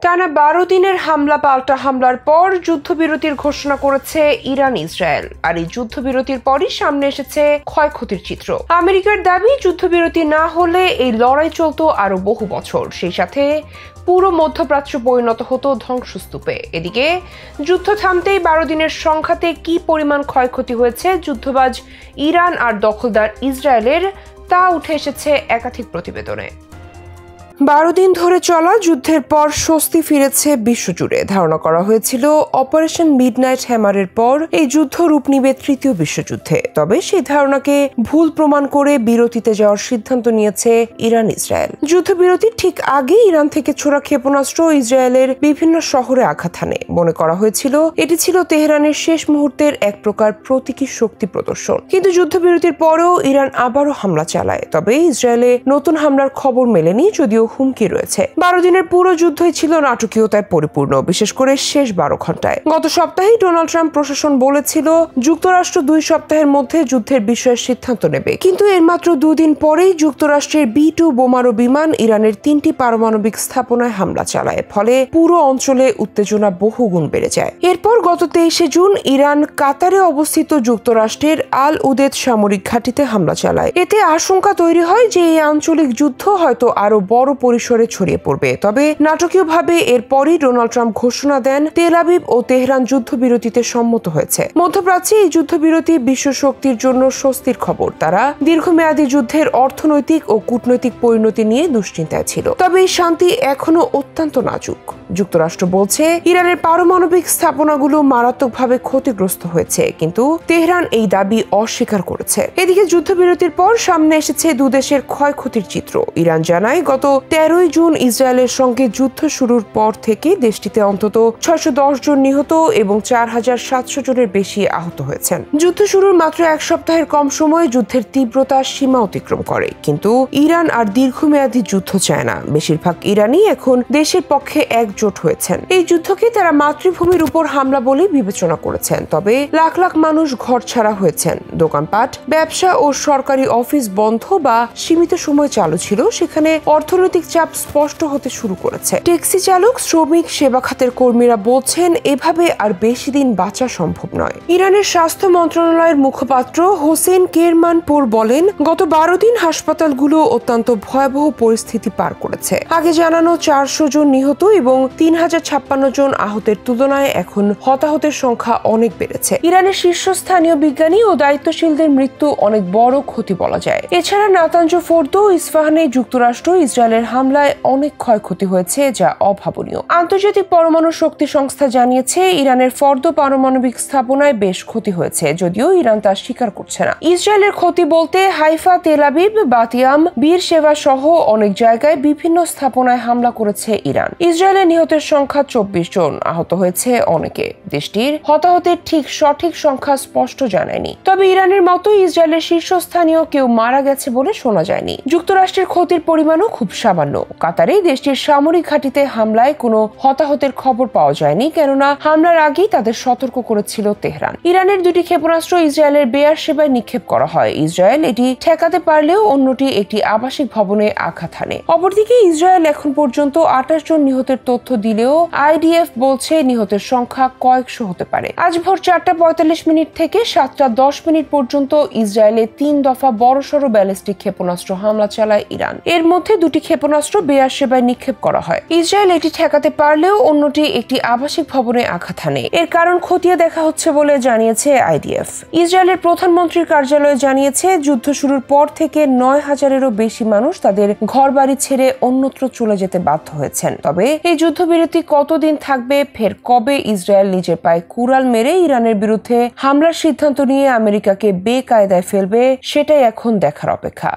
টানা ১২ দিনের হামলা পাল্টা হামলার পর যুদ্ধবিরতির ঘোষণা করেছে ইরান ইসরায়েল। আর এই যুদ্ধবিরতির পরই সামনে এসেছে ক্ষয়ক্ষতির চিত্র। আমেরিকার দাবি যুদ্ধবিরতি না হলে এই লড়াই চলতো আরো বহু বছর, সেই সাথে পুরো মধ্যপ্রাচ্য পরিণত হতো ধ্বংসস্তূপে। এদিকে যুদ্ধ থামতেই ১২ দিনের সংঘাতে কি পরিমাণ ক্ষয়ক্ষতি হয়েছে যুদ্ধবাজ ইরান আর দখলদার ইসরায়েলের, তা উঠে এসেছে একাধিক প্রতিবেদনে। ১২ দিন ধরে চলা যুদ্ধের পর স্বস্তি ফিরেছে বিশ্বজুড়ে। ধারণা করা হয়েছিল অপারেশন মিডনাইট হ্যামারের পর এই যুদ্ধ রূপ নিবে তৃতীয় বিশ্বযুদ্ধে। তবে সেই ধারণাকে ভুল প্রমাণ করে বিরতিতে যাওয়ার সিদ্ধান্ত নিয়েছে ইরান ইসরায়েল। যুদ্ধবিরতির ঠিক আগে ইরান থেকে ছোড়া ক্ষেপণাস্ত্র ইসরায়েলের বিভিন্ন শহরে আঘাত হানে। মনে করা হয়েছিল এটি ছিল তেহরানের শেষ মুহূর্তের এক প্রকার প্রতীকী শক্তি প্রদর্শন। কিন্তু যুদ্ধবিরতির পরেও ইরান আবারও হামলা চালায়। তবে ইসরায়েলে নতুন হামলার খবর মেলেনি, যদিও হুমকি রয়েছে। ১২ দিনের পুরো যুদ্ধই ছিল নাটকীয়তায় পরিপূর্ণ, বিশেষ করে শেষ ১২ ঘন্টায়। গত সপ্তাহেই ডোনাল্ড ট্রাম্প প্রশাসন বলেছিল যুক্তরাষ্ট্র ২ সপ্তাহের মধ্যে যুদ্ধের বিষয়ে সিদ্ধান্ত নেবে। কিন্তু এর মাত্র ২ দিন পরেই যুক্তরাষ্ট্রের B-2 বোমারু বিমান ইরানের ৩টি পারমাণবিক স্থাপনায় হামলা চালায়। ফলে পুরো অঞ্চলে উত্তেজনা বহুগুণ বেড়ে যায়। এরপর গত ২৩শে জুন ইরান কাতারে অবস্থিত যুক্তরাষ্ট্রের আল উদেদ সামরিক ঘাঁটিতে হামলা চালায়। এতে আশঙ্কা তৈরি হয় যে এই আঞ্চলিক যুদ্ধ হয়তো আরো বড় পরিসরে ছড়িয়ে পড়বে। তবে নাটকীয়ভাবে এরপরই ডোনাল্ড ট্রাম্প ঘোষণা দেন তেল আবিব ও তেহরান যুদ্ধবিরতিতে সম্মত হয়েছে। মধ্যপ্রাচ্যে এই যুদ্ধবিরতি বিশ্ব শক্তির জন্য স্বস্তির খবর। তারা দীর্ঘমেয়াদী যুদ্ধের অর্থনৈতিক ও কূটনৈতিক পরিণতি নিয়ে দুশ্চিন্তায় ছিল। তবে এই শান্তি এখনো অত্যন্ত নাজুক। যুক্তরাষ্ট্র বলছে ইরানের পারমাণবিক স্থাপনাগুলো মারাত্মকভাবে ক্ষতিগ্রস্ত হয়েছে, কিন্তু তেহরান এই দাবি অস্বীকার করেছে। এদিকে যুদ্ধবিরতির পর সামনে এসেছে দুদেশের ক্ষয়ক্ষতির চিত্র। ইরান জানায় গত ১৩ই জুন ইসরায়েলের সঙ্গে যুদ্ধ শুরুর পর থেকে দেশটিতে অন্তত ৬১০ জন নিহত এবং ৪৭০০ জনের বেশি আহত হয়েছেন। যুদ্ধ শুরুর মাত্র এক সপ্তাহের কম সময়ে যুদ্ধের তীব্রতা সীমা অতিক্রম করে। কিন্তু ইরান আর দীর্ঘমেয়াদী যুদ্ধ চায় না। বেশিরভাগ ইরানি এখন দেশের পক্ষে একজোট হয়েছেন। এই যুদ্ধকে তারা মাতৃভূমির উপর হামলা বলে বিবেচনা করেছেন। তবে লাখ লাখ মানুষ ঘর ছাড়া হয়েছেন। দোকানপাট, ব্যবসা ও সরকারি অফিস বন্ধ বা সীমিত সময় চালু ছিল। সেখানে অর্থনৈতিক চাপ স্পষ্ট হতে শুরু করেছে। ট্যাক্সি চালক, শ্রমিক, সেবা খাতের কর্মীরা বলছেন এভাবে আর বেশি দিন বাঁচা সম্ভব নয়। ইরানের স্বাস্থ্য মন্ত্রণালয়ের মুখপাত্র হোসেন কেরমানপুর বলেন, গত ১২ দিন হাসপাতালগুলো অত্যন্ত ভয়াবহ পরিস্থিতি পার করেছে। আগে জানানো ৪০০ জন নিহত এবং ৩০৫৬ জন আহতের তুলনায় এখন হতাহতের সংখ্যা অনেক বেড়েছে। ইরানের শীর্ষস্থানীয় বিজ্ঞানী ও দায়িত্বশীলদের মৃত্যু অনেক বড় ক্ষতি বলা যায়। এছাড়া নাতাঞ্জ ফোর্দো ও ইস্পাহানে যুক্তরাষ্ট্র ইসরায়েলের হামলায় অনেক ক্ষয়ক্ষতি হয়েছে, যা অভাবনীয়। আন্তর্জাতিক পরমাণু শক্তি সংস্থা জানিয়েছে ইরানের ফর্দো পারমাণবিক স্থাপনায় বেশ ক্ষতি হয়েছে, যদিও ইরান তা স্বীকার করছে না। ইসরায়েলের ক্ষতি বলতে হাইফা, তেল আবিব, বাতিয়াম, বীর সেবা সহ অনেক জায়গায় বিভিন্ন স্থাপনায় হামলা করেছে ইরান। ইসরায়েলের নিহতের সংখ্যা ২৪ জন, আহত হয়েছে অনেকে। দেশটির হতাহতের সঠিক সংখ্যা স্পষ্ট জানায়নি। তবে ইরানের মতো ইসরায়েলের শীর্ষস্থানীয় কেউ মারা গেছে বলে শোনা যায়নি। যুক্তরাষ্ট্রের ক্ষতির পরিমাণও খুব সামান্য। কাতারে দেশটির সামরিক ঘাঁটিতে হামলায় কোনো হতাহতের খবর পাওয়া যায়নি, কেননা হামলার আগেই তাদের সতর্ক করেছিল তেহরান। ইরানের ২টি ক্ষেপণাস্ত্র ইসরায়েলের বেয়ার সেবায় নিক্ষেপ করা হয়। ইসরায়েল এটি ঠেকাতে পারলেও অন্যটি একটি আবাসিক ভবনে আঘাত হানে। অপরদিকে ইসরায়েল এখন পর্যন্ত ২৮ জন নিহতের তথ্য দিলেও IDF বলছে নিহতের সংখ্যা কয়েকশো হতে পারে। আজ ভোর ৪টা ৪৫ থেকে ৭টা ১০ পর্যন্ত ইসরায়েলে ৩ দফা বড়সড় ব্যালিস্টিক ক্ষেপণাস্ত্র হামলা চালায় ইরান। এর মধ্যে ২টি ক্ষেপণাস্ত্র বেয়ার সেবায় নিক্ষেপ করা হয়। ইসরায়েল এটি ঠেকাতে পারলেও অন্যটি একটি আবাসিক ভবনে আঘাত হানে। এর কারণ খতিয়ে দেখা হচ্ছে বলে জানিয়েছে IDF। ইসরায়েলের প্রধানমন্ত্রীর কার্যালয় জানিয়েছে যুদ্ধ শুরুর পর থেকে ৯,০০০-এরও বেশি মানুষ তাদের ঘরবাড়ি ছেড়ে অন্যত্র চলে যেতে বাধ্য হয়েছেন। তবে এই যুদ্ধবিরতি কতদিন থাকবে, ফের কবে ইসরায়েল নিজের পায়ে কুড়াল মেরে ইরানের বিরুদ্ধে হামলার সিদ্ধান্ত নিয়ে আমেরিকাকে বেকায়দায় ফেলবে, সেটাই এখন দেখার অপেক্ষা।